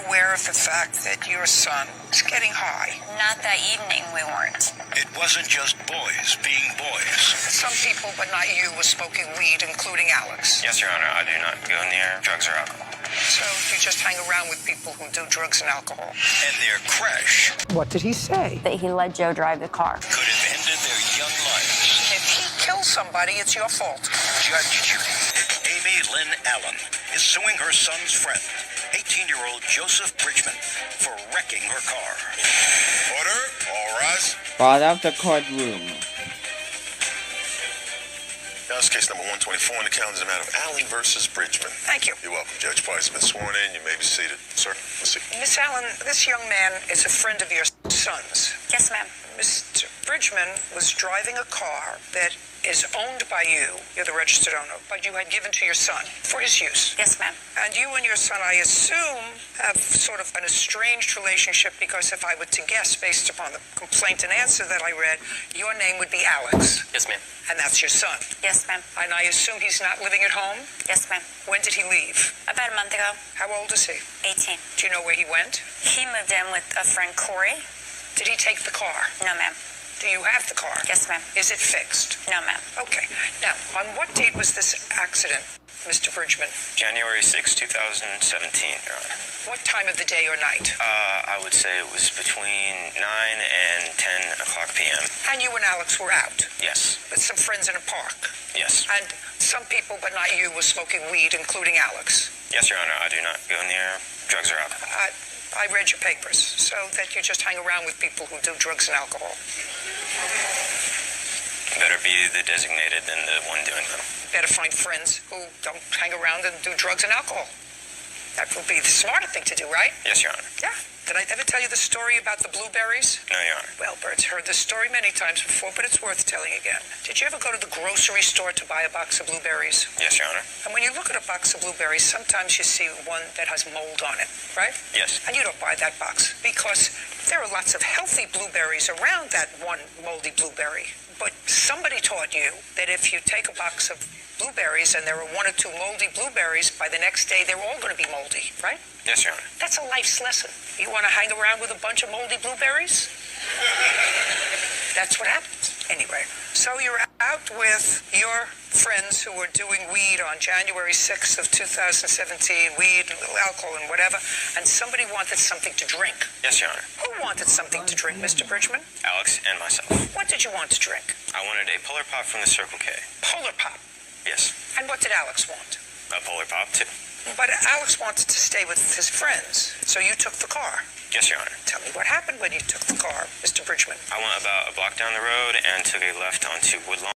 aware of the fact that your son is getting high? Not that evening, we weren't. It wasn't just boys being boys. Some people, but not you, were smoking weed, including Alex. Yes, Your Honor, I do not go near drugs or alcohol. So you just hang around with people who do drugs and alcohol. And their crash What did he say? That he let Joe drive the car. could have ended their young lives. If he kills somebody, it's your fault. Judge Judy, Amy Lynn Allen, is suing her son's friend, 18-year-old Joseph Bridgman, for wrecking her car. Order, all rise. Brought out the courtroom. Now it's case number 124 on the calendar, the matter of Allen versus Bridgman. Thank you. You're welcome. Judge Price has been sworn in. You may be seated. Sir, let's see. Miss Allen, this young man is a friend of your son's. Yes, ma'am. Mr. Bridgman was driving a car that is owned by you. You're the registered owner, but you had given to your son for his use. Yes, ma'am. And you and your son, I assume, have sort of an estranged relationship because if I were to guess based upon the complaint and answer that I read, your name would be Alex. Yes, ma'am. And that's your son. Yes, ma'am. And I assume he's not living at home? Yes, ma'am. When did he leave? About a month ago. How old is he? 18. Do you know where he went? He moved in with a friend, Corey. Did he take the car? No, ma'am. Do you have the car? Yes, ma'am. Is it fixed? No, ma'am. Okay. Now, on what date was this accident, Mr. Bridgman? January 6, 2017, Your Honor. What time of the day or night? I would say it was between 9 and 10 o'clock p.m. And you and Alex were out Yes. with some friends in a park. Yes. And some people, but not you, were smoking weed, including Alex. Yes, Your Honor, I do not go near drugs or alcohol. I read your papers, so that you just hang around with people who do drugs and alcohol. Better be the designated than the one doing them. Better find friends who don't hang around and do drugs and alcohol. That would be the smarter thing to do, right? Yes, Your Honor. Yeah. Did I ever tell you the story about the blueberries? No, Your Honor. Well, Bert's heard this story many times before, but it's worth telling again. Did you ever go to the grocery store to buy a box of blueberries? Yes, Your Honor. And when you look at a box of blueberries, sometimes you see one that has mold on it, right? Yes. And you don't buy that box because there are lots of healthy blueberries around that one moldy blueberry. But somebody taught you that if you take a box of blueberries and there are one or two moldy blueberries, by the next day they're all going to be moldy, right? Yes, Your Honor. That's a life's lesson. You want to hang around with a bunch of moldy blueberries? That's what happens. Anyway, so you're out with your friends who were doing weed on January 6th of 2017, weed and a little alcohol and whatever, and somebody wanted something to drink. Yes, Your Honor. Who wanted something to drink, Mr. Bridgman? Alex and myself. What did you want to drink? I wanted a Polar Pop from the Circle K. Polar Pop. Yes. And what did Alex want? A Polar Pop, too. But Alex wanted to stay with his friends, so you took the car. Yes, Your Honor. Tell me what happened when you took the car, Mr. Bridgman. I went about a block down the road and took a left onto Woodlawn.